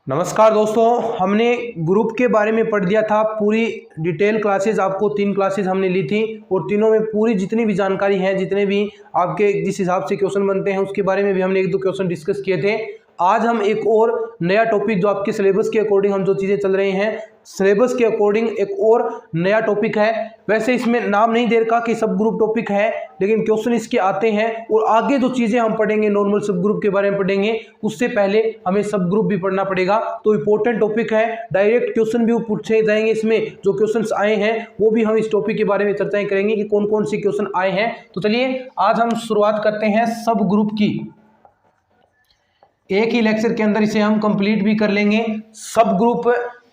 नमस्कार दोस्तों, हमने ग्रुप के बारे में पढ़ दिया था। पूरी डिटेल क्लासेस आपको 3 क्लासेस हमने ली थी और तीनों में पूरी जितनी भी जानकारी है, जितने भी आपके जिस हिसाब से क्वेश्चन बनते हैं उसके बारे में भी हमने 1-2 क्वेश्चन डिस्कस किए थे। आज हम एक और नया टॉपिक जो आपके सिलेबस के अकॉर्डिंग हम जो चीज़ें चल रही हैं, सिलेबस के अकॉर्डिंग एक और नया टॉपिक है। वैसे इसमें नाम नहीं दे रखा कि सब ग्रुप टॉपिक है, लेकिन क्वेश्चन इसके आते हैं और आगे जो चीज़ें हम पढ़ेंगे नॉर्मल सब ग्रुप के बारे में पढ़ेंगे, उससे पहले हमें सब ग्रुप भी पढ़ना पड़ेगा। तो इंपॉर्टेंट टॉपिक है, डायरेक्ट क्वेश्चन भी पूछे जाएंगे। इसमें जो क्वेश्चन आए हैं वो भी हम इस टॉपिक के बारे में चर्चाएं करेंगे कि कौन कौन से क्वेश्चन आए हैं। तो चलिए आज हम शुरुआत करते हैं सब ग्रुप की। एक ही लेक्चर के अंदर इसे हम कंप्लीट भी कर लेंगे। सब ग्रुप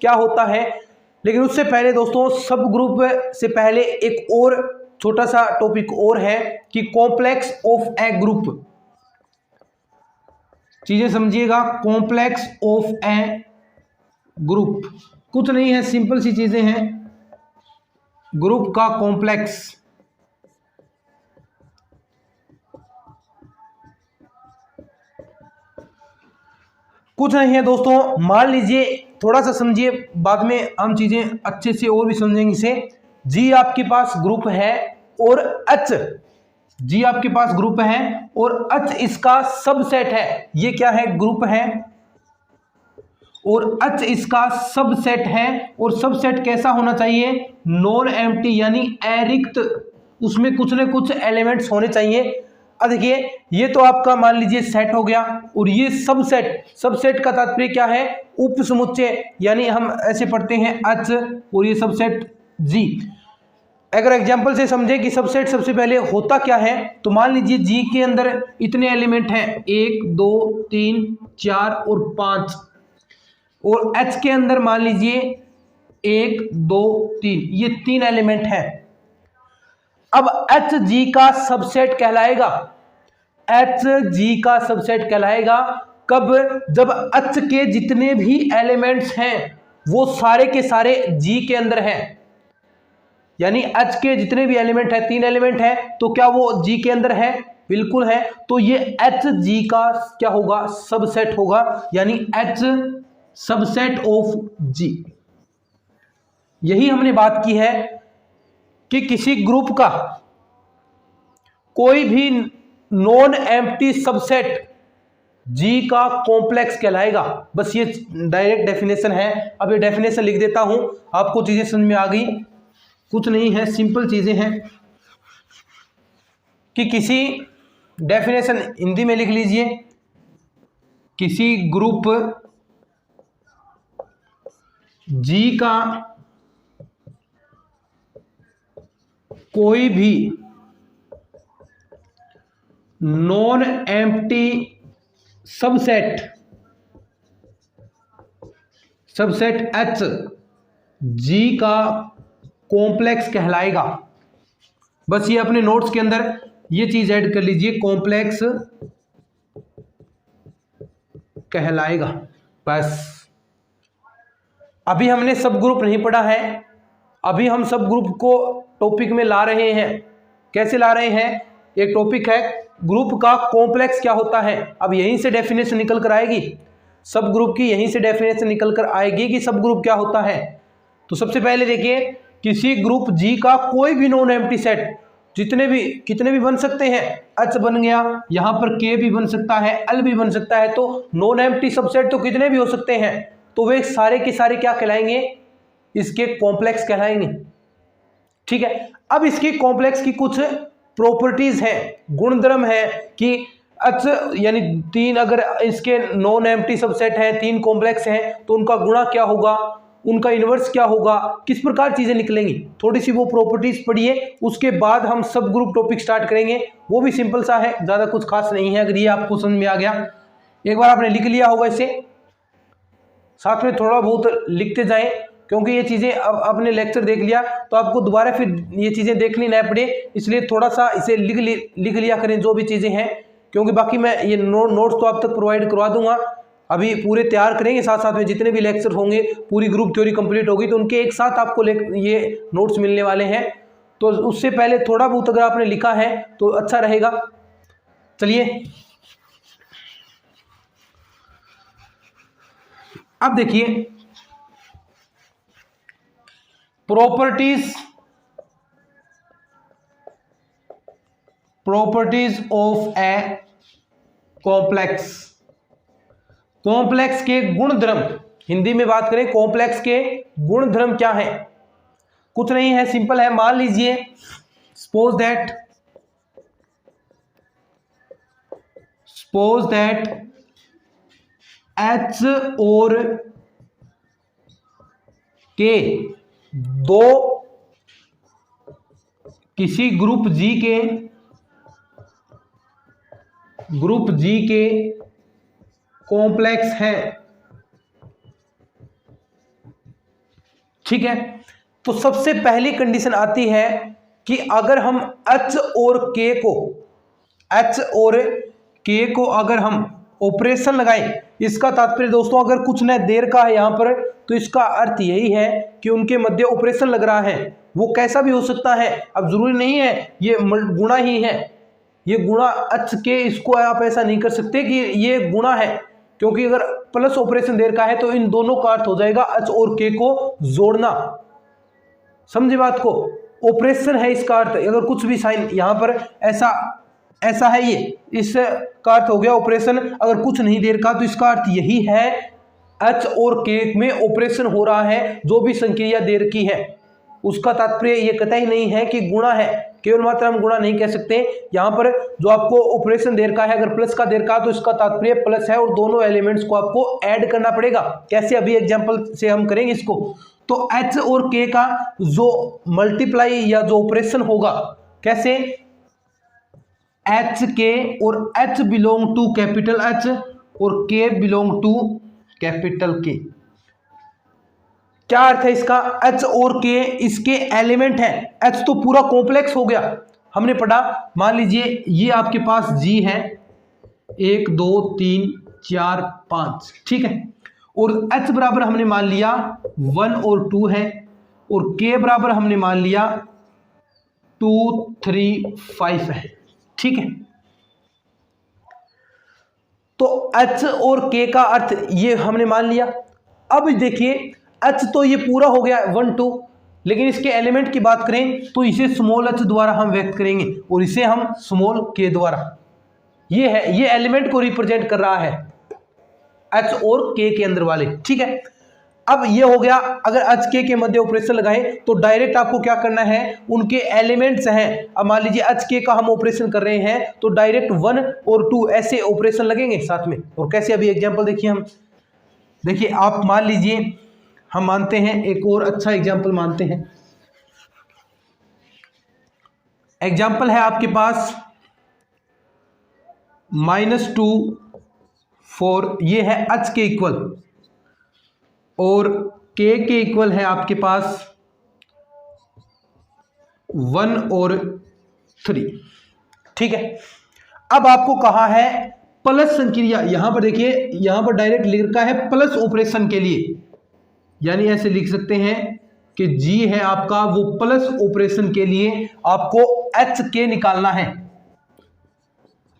क्या होता है, लेकिन उससे पहले दोस्तों सब ग्रुप से पहले एक और छोटा सा टॉपिक और है कि कॉम्प्लेक्स ऑफ ए ग्रुप। चीजें समझिएगा, कॉम्प्लेक्स ऑफ ए ग्रुप कुछ नहीं है, सिंपल सी चीजें हैं। ग्रुप का कॉम्प्लेक्स कुछ नहीं है दोस्तों। मान लीजिए, थोड़ा सा समझिए, बाद में हम चीजें अच्छे से और भी समझेंगे इसे। जी आपके पास ग्रुप है और एच, जी आपके पास ग्रुप है और एच इसका सबसेट है। ये क्या है? ग्रुप है और एच इसका सबसेट है। और सबसेट कैसा होना चाहिए? नॉन एम्प्टी, यानी अरिक्त, उसमें कुछ न कुछ एलिमेंट्स होने चाहिए। अब देखिए, ये तो आपका मान लीजिए सेट हो गया और ये सबसेट, सबसेट का तात्पर्य क्या है? उपसमुच्चय, यानी हम ऐसे पढ़ते हैं एच और ये सबसेट जी। अगर एग्जांपल से समझे कि सबसेट सबसे पहले होता क्या है, तो मान लीजिए जी के अंदर इतने एलिमेंट हैं, 1 2 3 4 और 5, और एच के अंदर मान लीजिए 1 2 3, ये 3 एलिमेंट हैं। अब एच जी का सबसेट कहलाएगा, एच जी का सबसेट कहलाएगा कब? जब एच के जितने भी एलिमेंट्स हैं वो सारे के सारे जी के अंदर हैं। यानी एच के जितने भी एलिमेंट है, 3 एलिमेंट है, तो क्या वो जी के अंदर है? बिल्कुल है। तो ये एच जी का क्या होगा? सबसेट होगा, यानी एच सबसेट ऑफ जी। यही हमने बात की है कि किसी ग्रुप का कोई भी नॉन एम्प्टी सबसेट जी का कॉम्प्लेक्स कहलाएगा। बस ये डायरेक्ट डेफिनेशन है। अब ये डेफिनेशन लिख देता हूं, आपको चीजें समझ में आ गई। कुछ नहीं है, सिंपल चीजें हैं कि किसी डेफिनेशन हिंदी में लिख लीजिए, किसी ग्रुप जी का कोई भी non empty subset, subset H G का कॉम्प्लेक्स कहलाएगा। बस ये अपने नोट्स के अंदर ये चीज ऐड कर लीजिए, कॉम्प्लेक्स कहलाएगा। बस अभी हमने सब ग्रुप नहीं पढ़ा है, अभी हम सब ग्रुप को टॉपिक में ला रहे हैं। कैसे ला रहे हैं? एक टॉपिक है ग्रुप का कॉम्प्लेक्स क्या होता है। अब यहीं से डेफिनेशन निकल कर आएगी, सब ग्रुप की यहीं से डेफिनेशन निकल कर आएगी कि सब ग्रुप क्या होता है। तो सबसे पहले देखिए, किसी ग्रुप जी का कोई भी नॉन एम्प्टी सेट, जितने भी कितने भी बन सकते हैं, एच बन गया, यहाँ पर के भी बन सकता है, एल भी बन सकता है, तो नॉन एम्प्टी सबसेट तो कितने भी हो सकते हैं, तो वे सारे के सारे क्या कहलाएंगे? इसके कॉम्प्लेक्स कहलाएंगे। ठीक है। अब इसकी कॉम्प्लेक्स की कुछ प्रॉपर्टीज है, गुणधर्म है कि एच यानी 3 अगर इसके नॉन एम्प्टी सबसेट है, 3 कॉम्प्लेक्स हैं, तो उनका गुणा क्या होगा, उनका इनवर्स क्या होगा, किस प्रकार चीजें निकलेंगी। थोड़ी सी वो प्रॉपर्टीज पढ़िए, उसके बाद हम सब ग्रुप टॉपिक स्टार्ट करेंगे। वो भी सिंपल सा है, ज्यादा कुछ खास नहीं है। अगर ये आपको समझ में आ गया, एक बार आपने लिख लिया होगा इसे, साथ में थोड़ा बहुत लिखते जाएं, क्योंकि ये चीज़ें अब आपने लेक्चर देख लिया तो आपको दोबारा फिर ये चीज़ें देखनी ना पड़े, इसलिए थोड़ा सा इसे लिख लिया करें जो भी चीज़ें हैं। क्योंकि बाकी मैं ये नोट्स तो आप तक प्रोवाइड करवा दूंगा, अभी पूरे तैयार करेंगे। साथ साथ में जितने भी लेक्चर होंगे, पूरी ग्रुप थ्योरी कंप्लीट होगी तो उनके एक साथ आपको ये नोट्स मिलने वाले हैं। तो उससे पहले थोड़ा बहुत अगर आपने लिखा है तो अच्छा रहेगा। चलिए अब देखिए properties of a complex. Complex के गुणधर्म, हिंदी में बात करें कॉम्प्लेक्स के गुणधर्म क्या है? कुछ नहीं है, सिंपल है। मान लीजिए सपोज दैट H और K दो किसी ग्रुप G के कॉम्प्लेक्स है, ठीक है। तो सबसे पहली कंडीशन आती है कि अगर हम H और K को अगर हम ऑपरेशन लगाएं, इसका तात्पर्य दोस्तों अगर कुछ न देर का है यहां पर, तो इसका अर्थ यही है कि उनके मध्य ऑपरेशन लग रहा है। वो कैसा भी हो सकता है, अब जरूरी नहीं है ये गुणा ही है, ये गुणा H के, इसको आप ऐसा नहीं कर सकते कि ये गुणा है, क्योंकि अगर प्लस ऑपरेशन देर का है तो इन दोनों का अर्थ हो जाएगा H और K को जोड़ना। समझे बात को? ऑपरेशन है इसका अर्थ, अगर कुछ भी साइन यहां पर ऐसा है, ये इसका अर्थ हो गया ऑपरेशन। अगर कुछ नहीं देर का तो इसका अर्थ यही है H और K में ऑपरेशन हो रहा है, जो भी संक्रिया देर की है। उसका तात्पर्य ये कतई नहीं है कि गुणा है, केवल मात्र हम गुणा नहीं कह सकते। यहां पर जो आपको ऑपरेशन देर का है, अगर प्लस का देर का तो इसका तात्पर्य प्लस है, और दोनों एलिमेंट्स को आपको ऐड करना पड़ेगा। कैसे, अभी एग्जांपल से हम करेंगे इसको। तो H और K का जो मल्टीप्लाई या जो ऑपरेशन होगा, कैसे, H K और H belong to capital H और K belong to capital K। क्या अर्थ है इसका? H और K इसके एलिमेंट हैं। H तो पूरा कॉम्प्लेक्स हो गया, हमने पढ़ा। मान लीजिए ये आपके पास G है, 1 2 3 4 5, ठीक है। और H बराबर हमने मान लिया 1 और 2 है, और K बराबर हमने मान लिया 2 3 5 है, ठीक है। तो H और K का अर्थ ये हमने मान लिया। अब देखिए H तो ये पूरा हो गया 1 2, लेकिन इसके एलिमेंट की बात करें तो इसे स्मॉल h द्वारा हम व्यक्त करेंगे, और इसे हम स्मॉल k द्वारा। ये है, ये एलिमेंट को रिप्रेजेंट कर रहा है H और K के अंदर वाले, ठीक है। अब ये हो गया, अगर H K के मध्य ऑपरेशन लगाए तो डायरेक्ट आपको क्या करना है, उनके एलिमेंट्स हैं। अब मान लीजिए H K का हम ऑपरेशन कर रहे हैं, तो डायरेक्ट 1 और 2 ऐसे ऑपरेशन लगेंगे साथ में। और कैसे, अभी एग्जांपल देखिए हम, देखिए आप मान लीजिए, हम मानते हैं एक और अच्छा एग्जाम्पल मानते हैं। एग्जाम्पल है आपके पास -2 4, ये है H के इक्वल, और K के इक्वल है आपके पास 1 और 3, ठीक है। अब आपको कहा है प्लस संक्रिया, यहां पर देखिए, यहां पर डायरेक्ट लिख रखा है प्लस ऑपरेशन के लिए, यानी ऐसे लिख सकते हैं कि G है आपका, वो प्लस ऑपरेशन के लिए आपको H K निकालना है।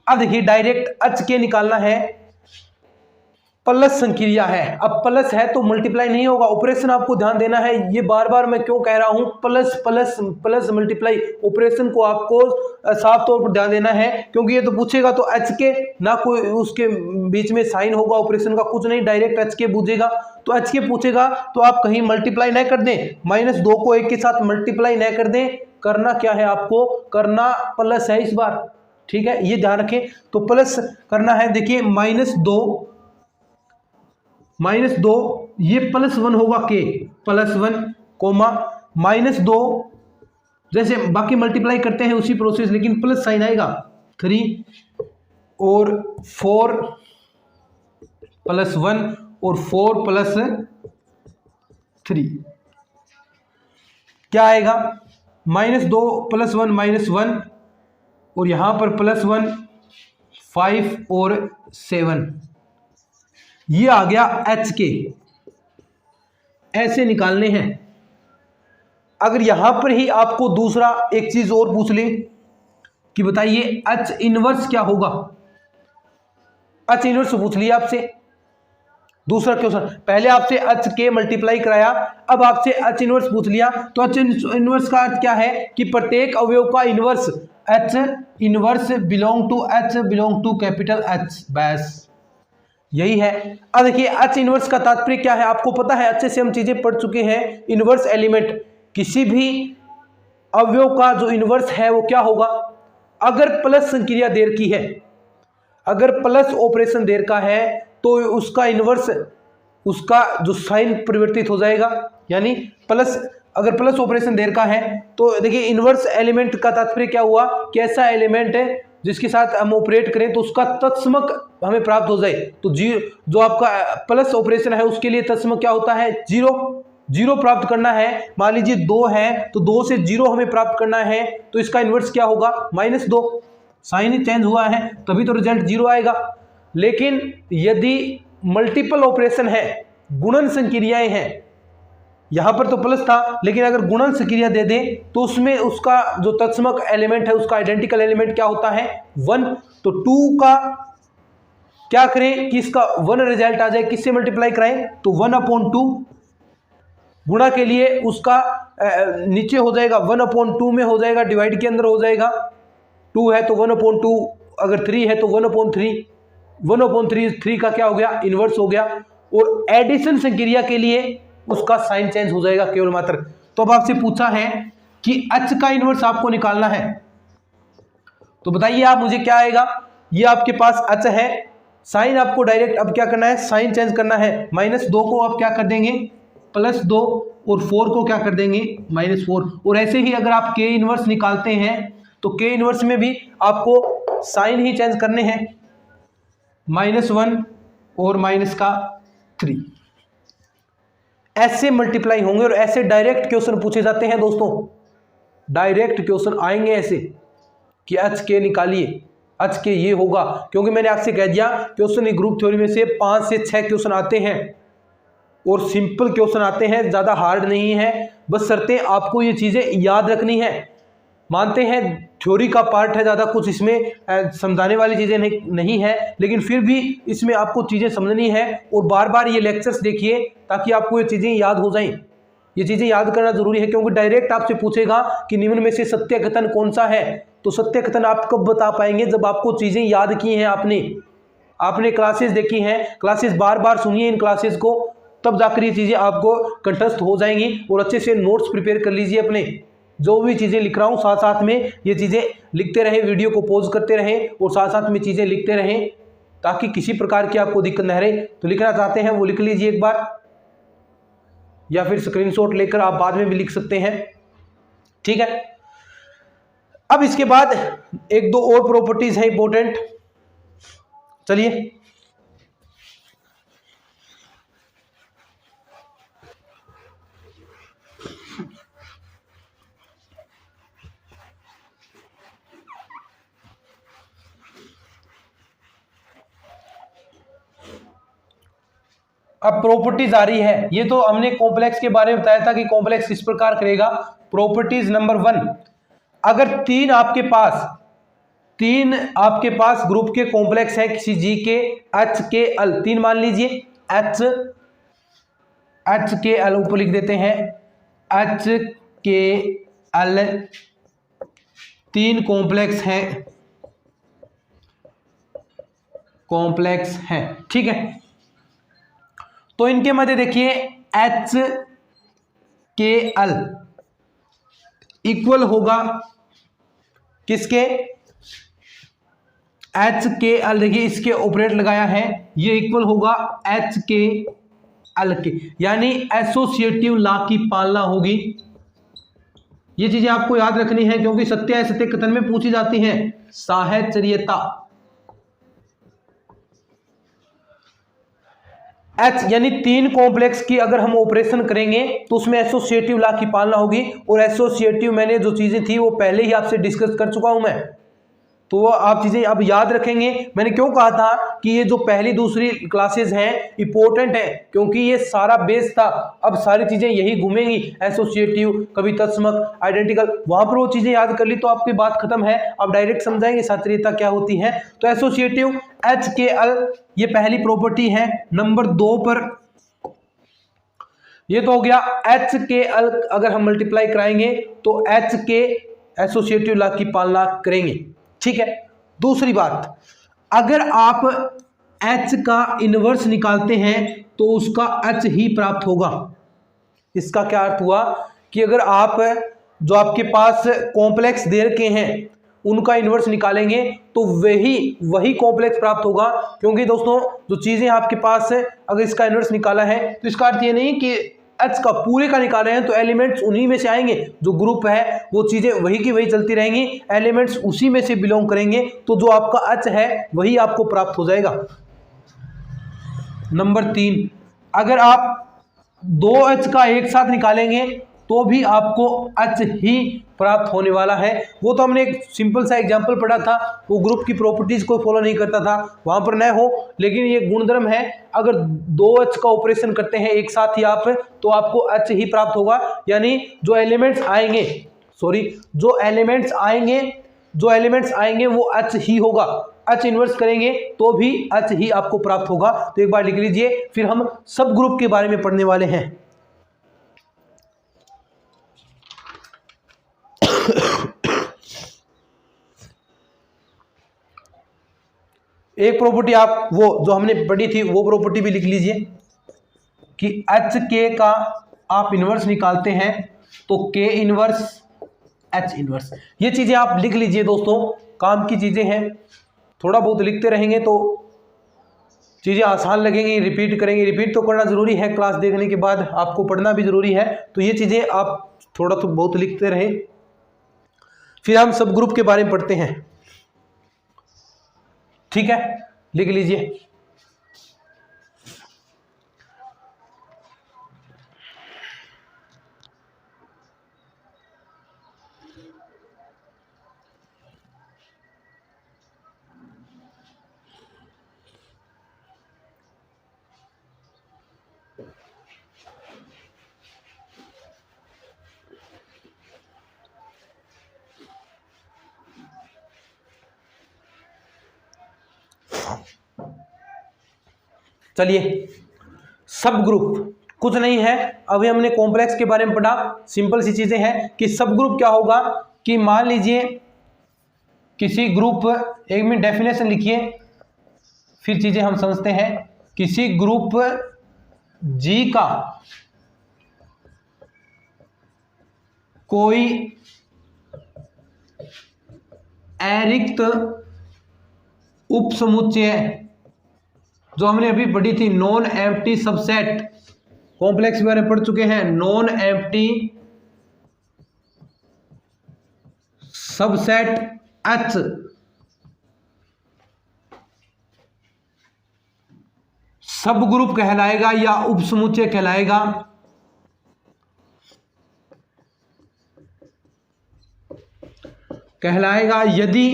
अब देखिए डायरेक्ट H K निकालना है, प्लस संक्रिया है। अब प्लस है तो मल्टीप्लाई नहीं होगा, ऑपरेशन आपको ध्यान देना है। ये बार बार मैं क्यों कह रहा हूं, plus plus plus multiply, operation को आपको साफ तौर पर ध्यान देना है, क्योंकि ये तो पूछेगा तो H K, ना कोई उसके बीच में साइन होगा ऑपरेशन का, कुछ नहीं, डायरेक्ट H K पूछेगा। तो H K पूछेगा तो आप कहीं मल्टीप्लाई ना कर दें, -2 को 1 के साथ मल्टीप्लाई ना कर दें। करना क्या है आपको, करना प्लस है इस बार, ठीक है, ये ध्यान रखें। तो प्लस करना है, देखिए -2, ये +1 होगा K, +1 कोमा -2, जैसे बाकी मल्टीप्लाई करते हैं उसी प्रोसेस, लेकिन प्लस साइन आएगा 3 और 4 +1 और 4 +3, क्या आएगा, -2 +1 -1, और यहां पर +1 5 और 7, ये आ गया H K। ऐसे निकालने हैं। अगर यहां पर ही आपको दूसरा एक चीज और पूछ ले कि बताइए H इनवर्स क्या होगा, H इनवर्स पूछ लिया आपसे, दूसरा क्वेश्चन, पहले आपसे H के मल्टीप्लाई कराया, अब आपसे H इनवर्स पूछ लिया। तो H इनवर्स का अर्थ क्या है कि प्रत्येक अवयव का inverse H inverse belong to capital H, बस यही है। अब देखिए H इनवर्स का तात्पर्य क्या है, आपको पता है, अच्छे से हम चीजें पढ़ चुके हैं। इनवर्स एलिमेंट, किसी भी अवयव का जो इनवर्स है वो क्या होगा, अगर प्लस संक्रिया देर की है, अगर प्लस ऑपरेशन देर का है तो उसका इनवर्स, उसका जो साइन परिवर्तित हो जाएगा, यानी प्लस, अगर प्लस ऑपरेशन देर का है तो देखिए इनवर्स एलिमेंट का तात्पर्य क्या हुआ कि ऐसा एलिमेंट है जिसके साथ हम ऑपरेट करें तो उसका तत्समक हमें प्राप्त हो जाए। तो जो आपका प्लस ऑपरेशन है उसके लिए तत्समक क्या होता है, जीरो प्राप्त करना है। मान लीजिए 2 है तो 2 से 0 हमें प्राप्त करना है, तो इसका इनवर्स क्या होगा, -2, साइन ही चेंज हुआ है तभी तो रिजल्ट 0 आएगा। लेकिन यदि मल्टीपल ऑपरेशन है, गुणन संक्रियाएं हैं, यहां पर तो प्लस था लेकिन अगर गुणन संक्रिया दे दे तो उसमें उसका जो तत्समक एलिमेंट है उसका आइडेंटिकल एलिमेंट क्या होता है, 1। तो 2 का क्या करें कि इसका 1 रिजल्ट आ जाए, किससे मल्टीप्लाई कराएं, तो 1/2 गुणा के लिए उसका नीचे हो जाएगा 1/2 में हो जाएगा, डिवाइड के अंदर हो जाएगा। 2 है तो 1/2, अगर 3 है तो 1/3, 1/3 का क्या हो गया, इनवर्स हो गया। और एडिशन संक्रिया के लिए उसका साइन चेंज हो जाएगा केवल मात्र। तो अब आपसे पूछा है कि H का इनवर्स आपको निकालना है, तो बताइए आप मुझे क्या आएगा। ये आपके पास H है, साइन आपको डायरेक्ट अब क्या करना है, साइन चेंज करना है। -2 को आप क्या कर देंगे, +2, और 4 को क्या कर देंगे, -4। और ऐसे ही अगर आप K इनवर्स निकालते हैं तो K इनवर्स में भी आपको साइन ही चेंज करने हैं, -1 और -3। ऐसे मल्टीप्लाई होंगे और ऐसे डायरेक्ट क्वेश्चन पूछे जाते हैं दोस्तों, डायरेक्ट क्वेश्चन आएंगे ऐसे कि H के निकालिए, H के ये होगा। क्योंकि मैंने आपसे कह दिया क्वेश्चन ग्रुप थ्योरी में से 5 से 6 क्वेश्चन आते हैं और सिंपल क्वेश्चन आते हैं, ज़्यादा हार्ड नहीं है, बस शर्तें आपको ये चीज़ें याद रखनी है। मानते हैं थ्योरी का पार्ट है, ज़्यादा कुछ इसमें समझाने वाली चीज़ें नहीं है, लेकिन फिर भी इसमें आपको चीज़ें समझनी है और बार बार ये लेक्चर्स देखिए ताकि आपको ये चीज़ें याद हो जाएं। ये चीज़ें याद करना जरूरी है क्योंकि डायरेक्ट आपसे पूछेगा कि निम्न में से सत्य कथन कौन सा है। तो सत्य कथन आप कब बता पाएंगे, जब आपको चीज़ें याद की हैं, आपने क्लासेस देखी हैं, क्लासेस बार बार सुनिए इन क्लासेस को, तब जाकर ये चीज़ें आपको कंठस्थ हो जाएंगी। और अच्छे से नोट्स प्रिपेयर कर लीजिए अपने, जो भी चीज़ें लिख रहा हूँ साथ साथ में ये चीज़ें लिखते रहें, वीडियो को पॉज करते रहें और साथ साथ में चीज़ें लिखते रहें ताकि किसी प्रकार की आपको दिक्कत न रहे। तो लिखना चाहते हैं वो लिख लीजिए एक बार, या फिर स्क्रीनशॉट लेकर आप बाद में भी लिख सकते हैं, ठीक है। अब इसके बाद 1-2 और प्रॉपर्टीज हैं इंपॉर्टेंट, चलिए। अब प्रॉपर्टीज आ रही है, ये तो हमने कॉम्प्लेक्स के बारे में बताया था कि कॉम्प्लेक्स किस प्रकार करेगा। प्रॉपर्टीज नंबर 1, अगर तीन आपके पास ग्रुप के कॉम्प्लेक्स है किसी जी के H के L, 3 मान लीजिए H के L, ऊपर लिख देते हैं H के L, 3 कॉम्प्लेक्स हैं, ठीक है। तो इनके मध्य देखिए H के L इक्वल होगा किसके, H के L, देखिए इसके ऑपरेट लगाया है, ये इक्वल होगा H के L के, यानी एसोसिएटिव लॉ की पालना होगी। ये चीजें आपको याद रखनी है क्योंकि सत्य असत्य कथन में पूछी जाती हैं। साहचर्यता, H यानी 3 कॉम्प्लेक्स की अगर हम ऑपरेशन करेंगे तो उसमें एसोसिएटिव लॉ की पालना होगी। और एसोसिएटिव मैंने जो चीजें थी वो पहले ही आपसे डिस्कस कर चुका हूं मैं, तो वो आप चीजें अब याद रखेंगे। मैंने क्यों कहा था कि ये जो पहली दूसरी क्लासेस हैं इंपॉर्टेंट है, क्योंकि ये सारा बेस था। अब सारी चीजें यही घूमेंगी, एसोसिएटिव, कभी तत्समक, आइडेंटिकल, वहां पर वो चीजें याद कर ली तो आपकी बात खत्म है। अब डायरेक्ट समझाएंगे सात्रियता क्या होती है। तो एसोसिएटिव HKl ये पहली प्रॉपर्टी है। नंबर 2 पर ये तो हो गया HKl, अगर हम मल्टीप्लाई कराएंगे तो HK एसोसिएटिव लॉ की पालना करेंगे, ठीक है। दूसरी बात, अगर आप H का इनवर्स निकालते हैं तो उसका H ही प्राप्त होगा। इसका क्या अर्थ हुआ कि अगर आप जो आपके पास कॉम्प्लेक्स दे रखे हैं उनका इनवर्स निकालेंगे तो वही कॉम्प्लेक्स प्राप्त होगा। क्योंकि दोस्तों जो चीजें आपके पास है, अगर इसका इनवर्स निकाला है तो इसका अर्थ ये नहीं कि H का पूरे का निकाले हैं तो एलिमेंट्स उन्हीं में से आएंगे, जो ग्रुप है वो चीजें वही की वही चलती रहेंगी, एलिमेंट्स उसी में से बिलोंग करेंगे, तो जो आपका H है वही आपको प्राप्त हो जाएगा। नंबर 3, अगर आप 2H का एक साथ निकालेंगे तो भी आपको H ही प्राप्त होने वाला है। वो तो हमने एक सिंपल सा एग्जांपल पढ़ा था, वो ग्रुप की प्रॉपर्टीज को फॉलो नहीं करता था, वहां पर न हो, लेकिन ये गुणधर्म है। अगर 2H का ऑपरेशन करते हैं एक साथ ही आप, तो आपको H ही प्राप्त होगा। यानी जो एलिमेंट्स आएंगे वो H ही होगा। H इन्वर्स करेंगे तो भी H ही आपको प्राप्त होगा। तो एक बार लिख लीजिए, फिर हम सब ग्रुप के बारे में पढ़ने वाले हैं। एक प्रॉपर्टी आप वो जो हमने पढ़ी थी वो प्रॉपर्टी भी लिख लीजिए कि HK का आप इनवर्स निकालते हैं तो K इनवर्स H इनवर्स। ये चीजें आप लिख लीजिए दोस्तों, काम की चीजें हैं। थोड़ा बहुत लिखते रहेंगे तो चीजें आसान लगेंगी। रिपीट तो करना जरूरी है, क्लास देखने के बाद आपको पढ़ना भी जरूरी है। तो ये चीजें आप थोड़ा तो बहुत लिखते रहे। फिर हम सब ग्रुप के बारे में पढ़ते हैं, ठीक है, लिख लीजिए। चलिए, सब ग्रुप कुछ नहीं है, अभी हमने कॉम्प्लेक्स के बारे में पढ़ा। सिंपल सी चीजें हैं कि सब ग्रुप क्या होगा कि मान लीजिए किसी ग्रुप, एक मिनट डेफिनेशन लिखिए फिर चीजें हम समझते हैं। किसी ग्रुप G का कोई अरिक्त उपसमुच्चय, जो हमने अभी पढ़ी थी नॉन एम्प्टी सबसेट, कॉम्प्लेक्स के बारे में पढ़ चुके हैं। नॉन एम्प्टी सबसेट H सब ग्रुप कहलाएगा या उपसमुच्चय कहलाएगा यदि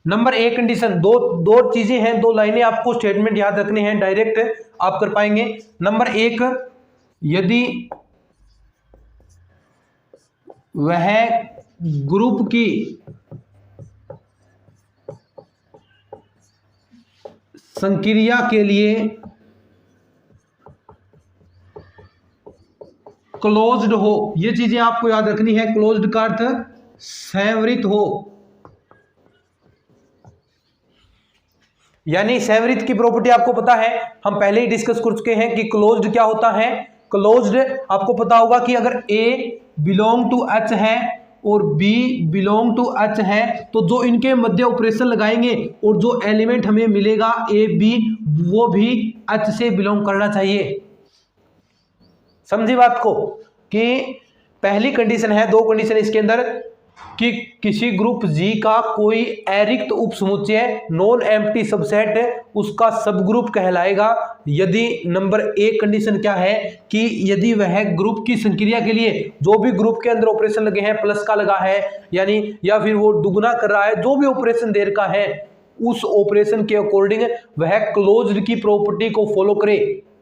नंबर 1 कंडीशन, दो चीजें हैं, 2 लाइनें आपको स्टेटमेंट याद रखने हैं, डायरेक्ट आप कर पाएंगे। नंबर 1, यदि वह ग्रुप की संक्रिया के लिए क्लोज्ड हो। ये चीजें आपको याद रखनी है। क्लोज्ड का अर्थ संवृत हो, यानी संवृत की प्रॉपर्टी आपको पता है, हम पहले ही डिस्कस कर चुके हैं कि क्लोज्ड क्या होता है। क्लोज्ड आपको पता होगा कि अगर A बिलोंग टू H है और B बिलोंग टू H है, तो जो इनके मध्य ऑपरेशन लगाएंगे और जो एलिमेंट हमें मिलेगा A B, वो भी H से बिलोंग करना चाहिए। समझी बात को कि पहली कंडीशन है, 2 कंडीशन इसके अंदर, कि किसी ग्रुप G का कोई अरिक्त उपसमुच्चय नॉन एम्प्टी सबसेट उसका सब ग्रुप कहलाएगा यदि नंबर एक कंडीशन क्या है कि यदि वह ग्रुप की संक्रिया के लिए जो भी ग्रुप के अंदर ऑपरेशन लगे हैं प्लस का लगा है यानी या फिर वो दुगना कर रहा है, जो भी ऑपरेशन दे रखा है उस ऑपरेशन के अकॉर्डिंग वह क्लोज्ड की प्रॉपर्टी को फॉलो करे।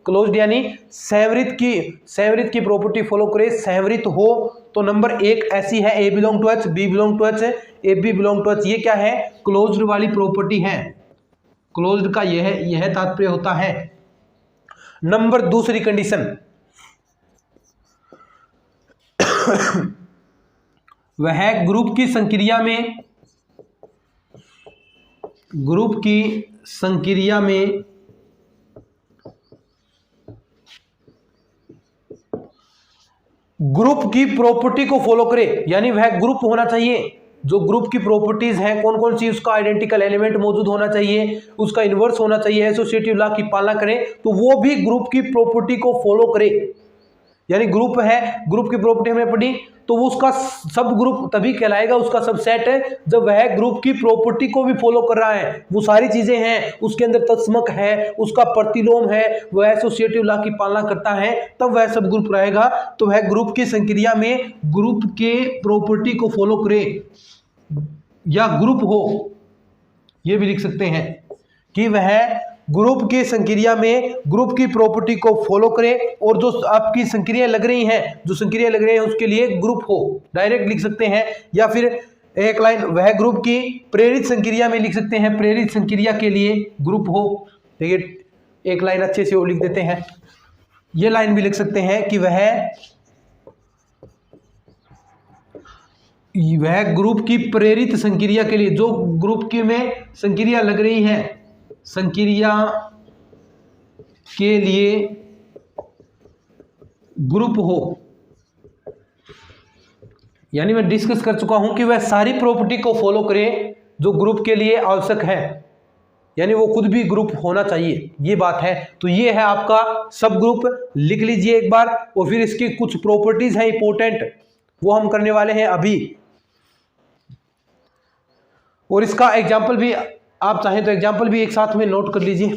क्लोज्ड यानी सहवृत की प्रॉपर्टी फॉलो करे, सहवृत हो तो नंबर एक ऐसी है A belong to H, B belong to H, A B belong to H. ये क्या है? क्लोज्ड वाली प्रॉपर्टी है। क्लोज्ड का यह तात्पर्य होता है। नंबर दूसरी कंडीशन, वह ग्रुप की संक्रिया में ग्रुप की प्रॉपर्टी को फॉलो करे, यानी वह ग्रुप होना चाहिए। जो ग्रुप की प्रॉपर्टीज हैं कौन कौन सी, उसका आइडेंटिकल एलिमेंट मौजूद होना चाहिए, उसका इन्वर्स होना चाहिए, एसोसिएटिव लॉ की पालना करें, तो वो भी ग्रुप की प्रॉपर्टी को फॉलो करे। यानी ग्रुप है, ग्रुप की प्रॉपर्टी हमने पढ़ी, तो वो उसका सब ग्रुप तभी कहलाएगा, उसका सबसेट है जब वह ग्रुप की प्रॉपर्टी को भी फॉलो कर रहा है। वो सारी चीजें हैं, उसके अंदर तत्समक है, उसका प्रतिलोम है, वह एसोसिएटिव लॉ की पालना करता है, तब वह सब ग्रुप रहेगा। तो वह ग्रुप की संक्रिया में ग्रुप के प्रॉपर्टी को फॉलो करे या ग्रुप हो, ये भी लिख सकते हैं कि वह ग्रुप की संक्रिया में ग्रुप की प्रॉपर्टी को फॉलो करे और जो आपकी संक्रिया लग रही हैं, उसके लिए ग्रुप हो, डायरेक्ट लिख सकते हैं। या फिर एक लाइन, वह ग्रुप की प्रेरित संक्रिया में लिख सकते हैं, प्रेरित संक्रिया के लिए ग्रुप हो। देखिए एक लाइन अच्छे से वो लिख देते हैं, ये लाइन भी लिख सकते हैं कि वह ग्रुप की प्रेरित संक्रिया के लिए, जो ग्रुप की में संक्रिया लग रही है, संक्रिया के लिए ग्रुप हो। यानी मैं डिस्कस कर चुका हूं कि वह सारी प्रॉपर्टी को फॉलो करे जो ग्रुप के लिए आवश्यक है, यानी वो खुद भी ग्रुप होना चाहिए, ये बात है। तो ये है आपका सब ग्रुप, लिख लीजिए एक बार। और फिर इसकी कुछ प्रॉपर्टीज हैं इंपॉर्टेंट, वो हम करने वाले हैं अभी, और इसका एग्जाम्पल भी आप चाहें तो एग्जाम्पल भी एक साथ में नोट कर लीजिए,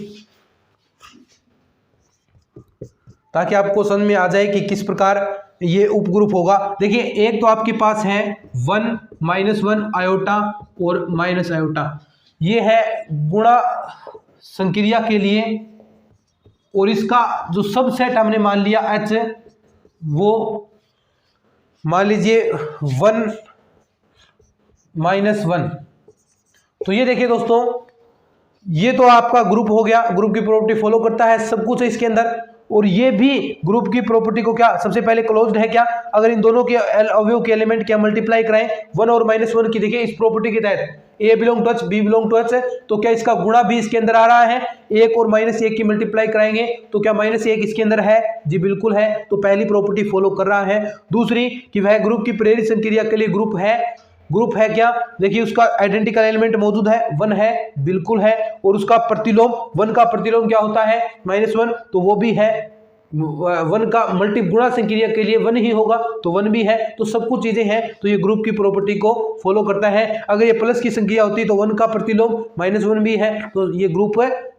ताकि आपको समझ में आ जाए कि किस प्रकार ये उपग्रुप होगा। देखिए एक तो आपके पास है 1 -1 आयोटा और माइनस आयोटा, ये है गुणा संक्रिया के लिए, और इसका जो सबसेट हमने मान लिया H, वो मान लीजिए 1 -1। तो ये देखिए दोस्तों, ये तो आपका ग्रुप हो गया, ग्रुप की प्रॉपर्टी फॉलो करता है, सब कुछ है इसके अंदर। और ये भी ग्रुप की प्रॉपर्टी को क्या सबसे पहले क्लोज्ड है क्या, अगर इन दोनों के अवयव के एलिमेंट क्या मल्टीप्लाई कराएं 1 और -1 की, देखिए इस प्रॉपर्टी के तहत A belong to H, B belong to H, तो क्या इसका गुणा भी इसके अंदर आ रहा है, 1 और -1 की मल्टीप्लाई कराएंगे तो क्या -1 इसके अंदर है, जी बिल्कुल है। तो पहली प्रॉपर्टी फॉलो कर रहा है। दूसरी कि वह ग्रुप की प्रेरित संक्रिया के लिए ग्रुप है क्या, देखिए उसका आइडेंटिकल एलिमेंट मौजूद है, 1 है, बिल्कुल है। और उसका प्रतिलोम, 1 का प्रतिलोम क्या होता है, -1, तो वो भी है। 1 का मल्टी गुणा संक्रिया के लिए 1 ही होगा, तो 1 भी है। तो सब कुछ चीजें हैं, तो ये ग्रुप की प्रॉपर्टी को फॉलो करता है। अगर ये प्लस की संख्या होती तो 1 का प्रतिलोम -1 भी है, तो ये ग्रुप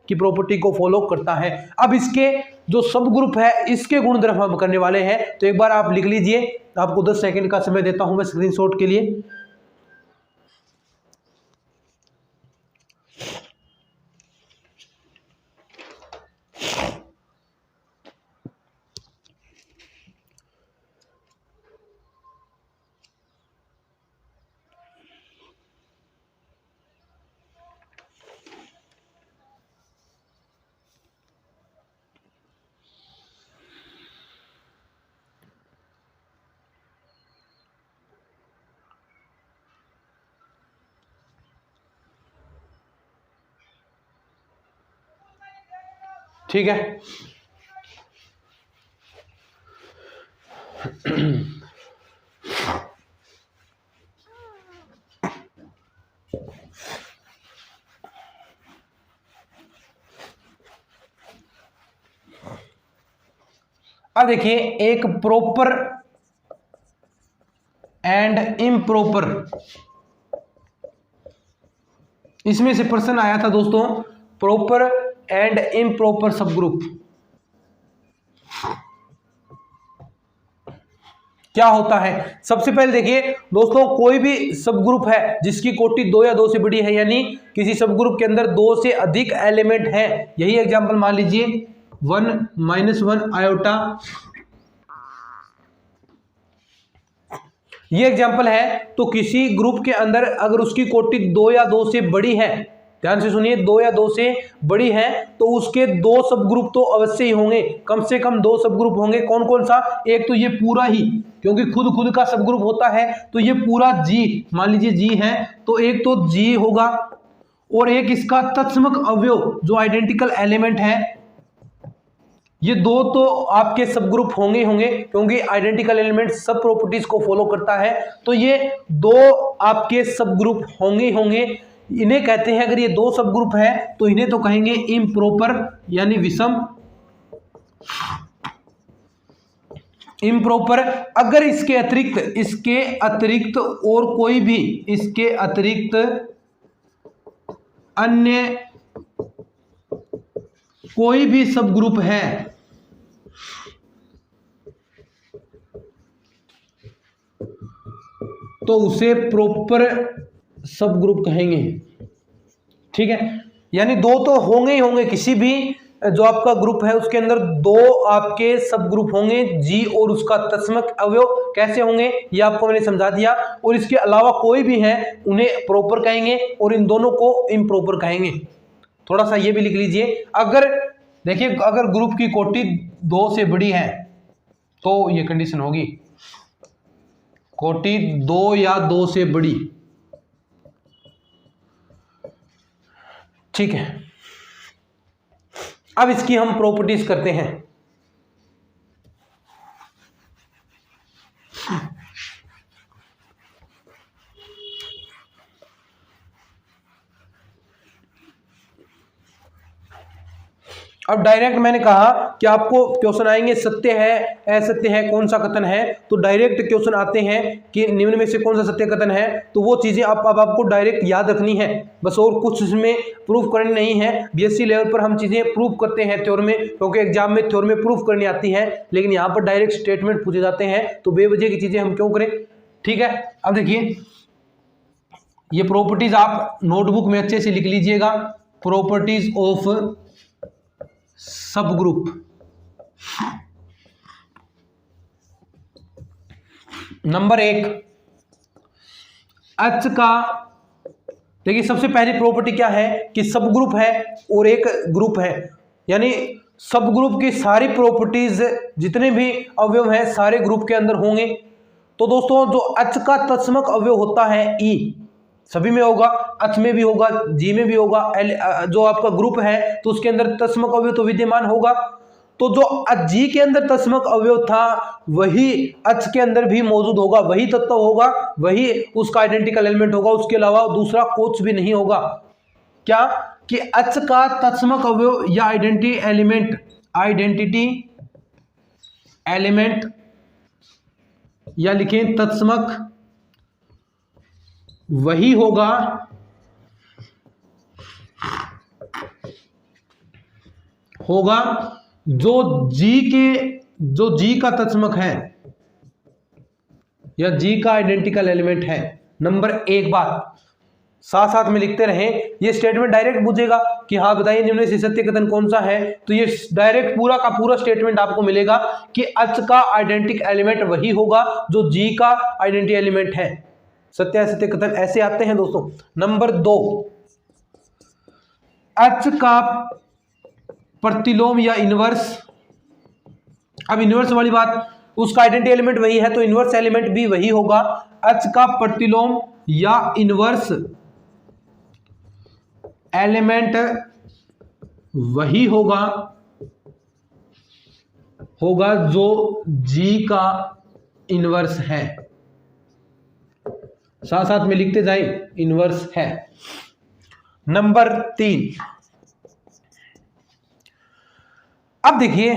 की प्रॉपर्टी को फॉलो करता है। अब इसके जो सब ग्रुप है, इसके गुणधर्म हम करने वाले हैं, तो एक बार आप लिख लीजिए, आपको 10 सेकंड का समय देता हूं मैं स्क्रीनशॉट के लिए। ठीक है, अब देखिए एक प्रॉपर एंड इम्प्रॉपर, इसमें से प्रश्न आया था दोस्तों, प्रॉपर एंड इम्प्रॉपर सब ग्रुप। क्या होता है? सबसे पहले देखिए दोस्तों, कोई भी सब ग्रुप है जिसकी कोटि 2 या 2 से बड़ी है, यानी किसी सब ग्रुप के अंदर 2 से अधिक एलिमेंट है, यही एग्जांपल मान लीजिए 1 - 1 आयोटा, ये एग्जांपल है। तो किसी ग्रुप के अंदर अगर उसकी कोटि 2 या 2 से बड़ी है, ध्यान से सुनिए, 2 या 2 से बड़ी है, तो उसके 2 सब ग्रुप तो अवश्य ही होंगे, कम से कम 2 सब ग्रुप होंगे। कौन कौन सा? एक तो ये पूरा ही, क्योंकि खुद का सब ग्रुप होता है, तो ये पूरा जी, मान लीजिए जी है, तो एक तो जी होगा, और एक इसका तत्समक अवयव जो आइडेंटिकल एलिमेंट है, ये 2 तो आपके सब ग्रुप होंगे, क्योंकि आइडेंटिकल एलिमेंट सब प्रॉपर्टीज को फॉलो करता है, तो ये 2 आपके सब ग्रुप होंगे। इन्हें कहते हैं, अगर ये 2 सब ग्रुप है तो इन्हें तो कहेंगे इम्प्रॉपर, यानी विषम इम्प्रॉपर। अगर इसके अतिरिक्त और कोई भी इसके अतिरिक्त अन्य कोई भी सब ग्रुप है तो उसे प्रॉपर सब ग्रुप कहेंगे। ठीक है, यानी 2 तो होंगे ही होंगे, किसी भी जो आपका ग्रुप है उसके अंदर 2 आपके सब ग्रुप होंगे, जी और उसका तत्समक अवयव। कैसे होंगे ये आपको मैंने समझा दिया। और इसके अलावा कोई भी है उन्हें प्रॉपर कहेंगे और इन दोनों को इम्प्रॉपर कहेंगे। थोड़ा सा ये भी लिख लीजिए, अगर देखिए अगर ग्रुप की कोटि 2 से बड़ी है तो ये कंडीशन होगी, कोटि 2 या 2 से बड़ी। ठीक है, अब इसकी हम प्रॉपर्टीज करते हैं। अब डायरेक्ट मैंने कहा कि आपको क्वेश्चन आएंगे सत्य है, असत्य है, कौन सा कथन है, तो डायरेक्ट क्वेश्चन आते हैं कि निम्न में से कौन सा सत्य कथन है। तो वो चीजें अब आपको डायरेक्ट याद रखनी है बस, और कुछ इसमें प्रूफ करनी नहीं है। बीएससी लेवल पर हम चीजें प्रूफ करते हैं थ्योरम में, क्योंकि एग्जाम में थ्योरम में प्रूफ करनी आती है, लेकिन यहाँ पर डायरेक्ट स्टेटमेंट पूछे जाते हैं, तो बेवजह की चीजें हम क्यों करें। ठीक है, अब देखिए ये प्रॉपर्टीज आप नोटबुक में अच्छे से लिख लीजिएगा। प्रॉपर्टीज ऑफ सब ग्रुप। नंबर 1, H का, देखिए सबसे पहली प्रॉपर्टी क्या है कि सब ग्रुप है और एक ग्रुप है, यानी सब ग्रुप की सारी प्रॉपर्टीज जितने भी अवयव हैं सारे ग्रुप के अंदर होंगे। तो दोस्तों जो H का तत्समक अवयव होता है E, सभी में होगा, H में भी होगा, G में भी होगा। जो आपका ग्रुप है तो उसके अंदर तत्समक अवयव तो विद्यमान होगा। तो जो G के अंदर तत्समक अवयव था वही H के अंदर भी मौजूद होगा, वही तत्व होगा, वही उसका आइडेंटिकल एलिमेंट होगा, उसके अलावा दूसरा कुछ भी नहीं होगा। क्या कि H का तत्समक अवयव या आइडेंटिटी एलिमेंट या लिखें तत्समक वही होगा जो जी का तत्समक है या जी का आइडेंटिकल एलिमेंट है। नंबर 1 बात साथ साथ में लिखते रहें, ये स्टेटमेंट डायरेक्ट पूछेगा कि हाँ बताइए निम्न से सत्य कथन कौन सा है, तो ये डायरेक्ट पूरा का पूरा स्टेटमेंट आपको मिलेगा कि H का आइडेंटिकल एलिमेंट वही होगा जो जी का आइडेंटिटी एलिमेंट है। सत्य असत्य कथन ऐसे आते हैं दोस्तों। नंबर 2, H का प्रतिलोम या इनवर्स। अब इनवर्स वाली बात, उसका आइडेंटिटी एलिमेंट वही है तो इनवर्स एलिमेंट भी वही होगा। H का प्रतिलोम या इनवर्स एलिमेंट वही होगा जो G का इनवर्स है। साथ साथ में लिखते जाए, इनवर्स है। नंबर 3, अब देखिए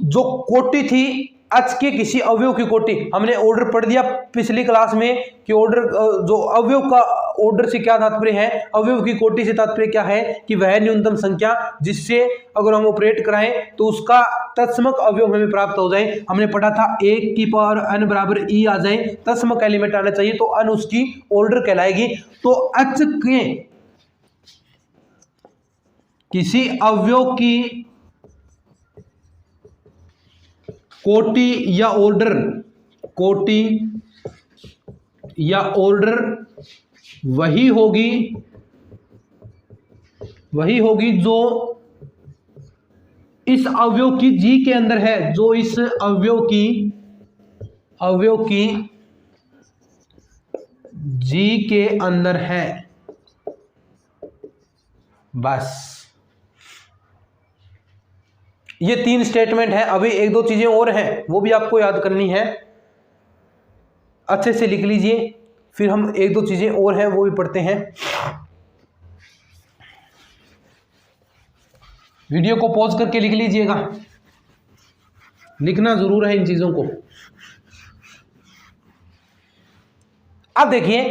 जो कोटि थी H के किसी अवयव की कोटि, हमने ऑर्डर पढ़ दिया पिछली क्लास में कि ऑर्डर जो अवयव का ऑर्डर से क्या तात्पर्य है, अवयव की कोटि से तात्पर्य क्या है कि वह न्यूनतम संख्या जिससे अगर हम ऑपरेट कराएं तो उसका तत्समक अवयव हमें प्राप्त हो जाए। हमने पढ़ा था 1 की पावर n बराबर e आ जाए, तत्समक एलिमेंट आना चाहिए, तो n उसकी ऑर्डर कहलाएगी। तो H के किसी अवयव की कोटि या ऑर्डर, कोटि या ऑर्डर वही होगी जो इस अवयव की जी के अंदर है, जो इस अवयव की जी के अंदर है। बस ये 3 स्टेटमेंट है। अभी 1-2 चीजें और हैं, वो भी आपको याद करनी है, अच्छे से लिख लीजिए, फिर हम 1-2 चीजें और हैं वो भी पढ़ते हैं। वीडियो को पॉज करके लिख लीजिएगा, लिखना जरूर है इन चीजों को। अब देखिए,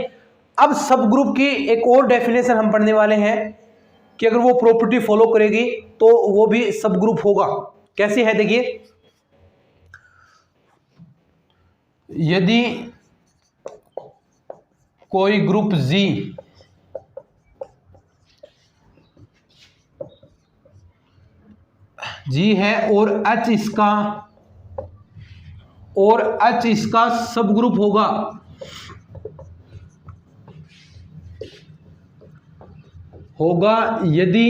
अब सब ग्रुप की एक और डेफिनेशन हम पढ़ने वाले हैं कि अगर वो प्रॉपर्टी फॉलो करेगी तो वो भी सब ग्रुप होगा। कैसे है देखिए, यदि कोई ग्रुप जी है और H इसका सब ग्रुप होगा यदि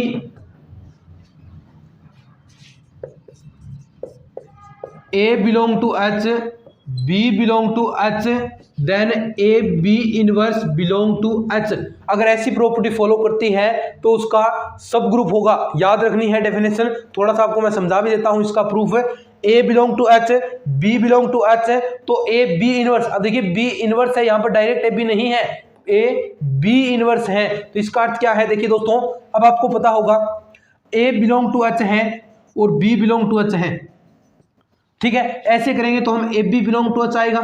A belong to H, B belong to H, then A B inverse belong to H। अगर ऐसी प्रॉपर्टी फॉलो करती है तो उसका सब ग्रुप होगा। याद रखनी है डेफिनेशन, थोड़ा सा आपको मैं समझा भी देता हूं इसका प्रूफ है। A belong to H, B belong to H है तो A B इनवर्स, अब देखिए B इनवर्स है, यहां पर डायरेक्ट A B नहीं है, A B इनवर्स है, तो इसका अर्थ क्या है देखिए दोस्तों, अब आपको पता होगा A belong to H है और B belong to H है, ठीक है। ऐसे करेंगे तो हम A B belong to H आएगा,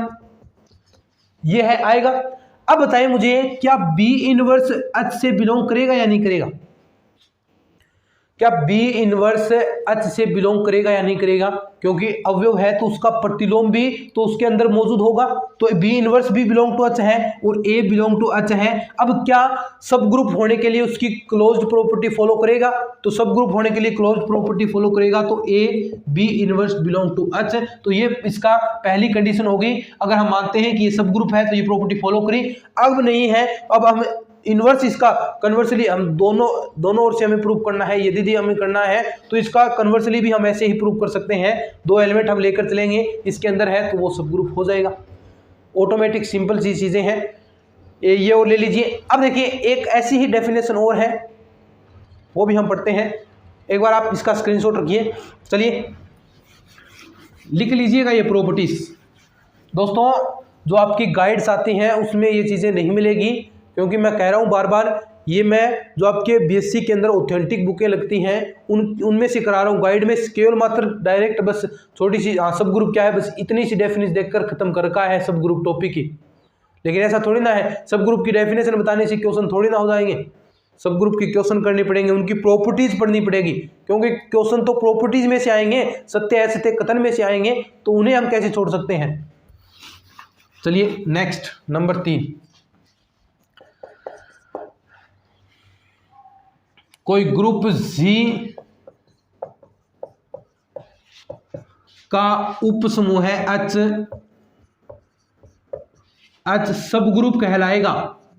ये है आएगा। अब बताइए मुझे, क्या बी इनवर्स एच से बिलोंग करेगा या नहीं करेगा? क्या बी इनवर्स एच से बिलोंग करेगा या नहीं करेगा? क्योंकि अवयव है तो उसका प्रतिलोम भी तो उसके अंदर मौजूद होगा, तो बी इनवर्स भी बिलोंग टू एच है और ए बिलोंग टू एच है। अब क्या सब ग्रुप होने के लिए उसकी क्लोज्ड प्रॉपर्टी फॉलो करेगा? तो सब ग्रुप होने के लिए क्लोज्ड प्रॉपर्टी फॉलो करेगा तो A B inverse belong to H, तो ये इसका पहली कंडीशन होगी। अगर हम मानते हैं कि ये सब ग्रुप है तो ये प्रॉपर्टी फॉलो करी। अब नहीं है, अब हम इनवर्स इसका कन्वर्सली हम दोनों ओर से हमें प्रूव करना है, यदि हमें करना है तो इसका कन्वर्सली भी हम ऐसे ही प्रूव कर सकते हैं। 2 एलिमेंट हम लेकर चलेंगे, इसके अंदर है तो वो सब ग्रुप हो जाएगा। ऑटोमेटिक सिंपल सी चीजें हैं ये और ले लीजिए। अब देखिए एक ऐसी ही डेफिनेशन और है, वो भी हम पढ़ते हैं। एक बार आप इसका स्क्रीनशॉट रखिए, चलिए लिख लीजिएगा ये प्रॉपर्टीज। दोस्तों जो आपकी गाइड्स आती हैं उसमें ये चीजें नहीं मिलेगी, क्योंकि मैं कह रहा हूँ बार बार, ये मैं जो आपके बीएससी के अंदर ऑथेंटिक बुकें लगती हैं उनमें से करा रहा हूँ। गाइड में केवल मात्र डायरेक्ट बस छोटी सी सब ग्रुप क्या है बस इतनी सी डेफिनेशन देखकर खत्म कर रखा है सब ग्रुप टॉपिक की। लेकिन ऐसा थोड़ी ना है, सब ग्रुप की डेफिनेशन बताने से क्वेश्चन थोड़ी ना हो जाएंगे। सब ग्रुप की क्वेश्चन करने पड़ेंगे, उनकी प्रॉपर्टीज पढ़नी पड़ेगी, क्योंकि क्वेश्चन तो प्रॉपर्टीज में से आएंगे, सत्य असत्य कथन में से आएंगे, तो उन्हें हम कैसे छोड़ सकते हैं। चलिए नेक्स्ट नंबर 3, कोई ग्रुप जी का उपसमूह है एच सब ग्रुप कहलाएगा।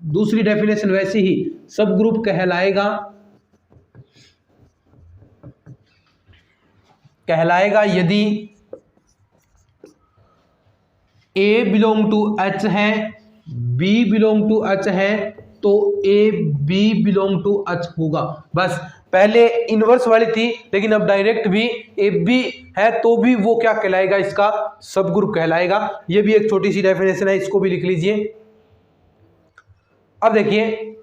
दूसरी डेफिनेशन वैसी ही, सब ग्रुप कहलाएगा यदि A बिलोंग टू H है, B बिलोंग टू H है, तो A B belong to H होगा। बस पहले इनवर्स वाली थी, लेकिन अब डायरेक्ट भी A B है तो भी वो क्या कहलाएगा, इसका सब ग्रुप कहलाएगा। ये भी एक छोटी सी डेफिनेशन है, इसको भी लिख लीजिए। अब देखिए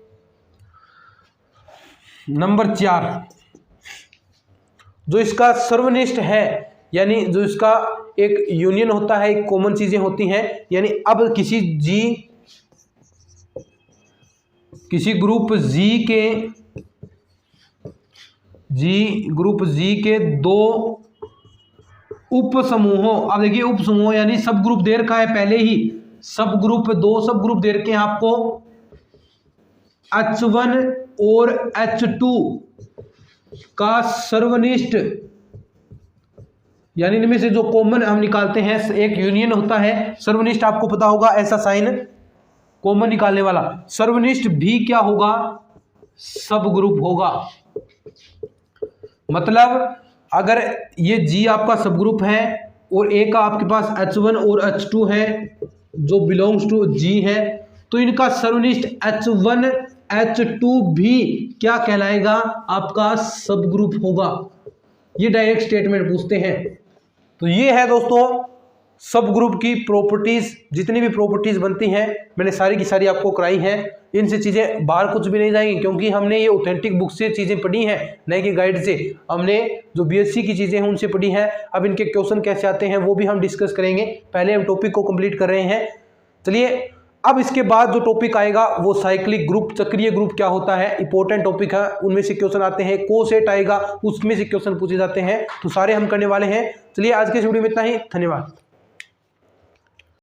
नंबर 4, जो इसका सर्वनिष्ठ है, यानी जो इसका एक यूनियन होता है, एक कॉमन चीजें होती हैं। यानी अब किसी ग्रुप जी के दो उप समूहों, अब देखिए उप समूह यानी सब ग्रुप दे रखा है पहले ही, दो सब ग्रुप दे रखे हैं आपको, H1 और H2 का सर्वनिष्ठ, यानी इनमें से जो कॉमन हम निकालते हैं, एक यूनियन होता है सर्वनिष्ठ, आपको पता होगा ऐसा साइन कॉमन निकालने वाला, सर्वनिष्ठ भी क्या होगा, सब ग्रुप होगा। मतलब अगर ये G आपका सब ग्रुप है और ए का आपके पास H1 और H2 है जो बिलोंग्स टू G है, तो इनका सर्वनिष्ठ H1 H2 भी क्या कहलाएगा, आपका सब ग्रुप होगा। ये डायरेक्ट स्टेटमेंट पूछते हैं। तो ये है दोस्तों सब ग्रुप की प्रॉपर्टीज, जितनी भी प्रॉपर्टीज बनती हैं मैंने सारी की सारी आपको कराई हैं। इनसे चीज़ें बाहर कुछ भी नहीं जाएंगी, क्योंकि हमने ये ऑथेंटिक बुक से चीज़ें पढ़ी हैं, नए के गाइड से हमने जो बीएससी की चीज़ें हैं उनसे पढ़ी हैं। अब इनके क्वेश्चन कैसे आते हैं वो भी हम डिस्कस करेंगे, पहले हम टॉपिक को कंप्लीट कर रहे हैं। चलिए अब इसके बाद जो टॉपिक आएगा वो साइक्लिक ग्रुप, चक्रीय ग्रुप क्या होता है, इंपॉर्टेंट टॉपिक है, उनमें से क्वेश्चन आते हैं। कोसेट आएगा, उसमें से क्वेश्चन पूछे जाते हैं, तो सारे हम करने वाले हैं। चलिए आज के इस वीडियो में इतना ही, धन्यवाद।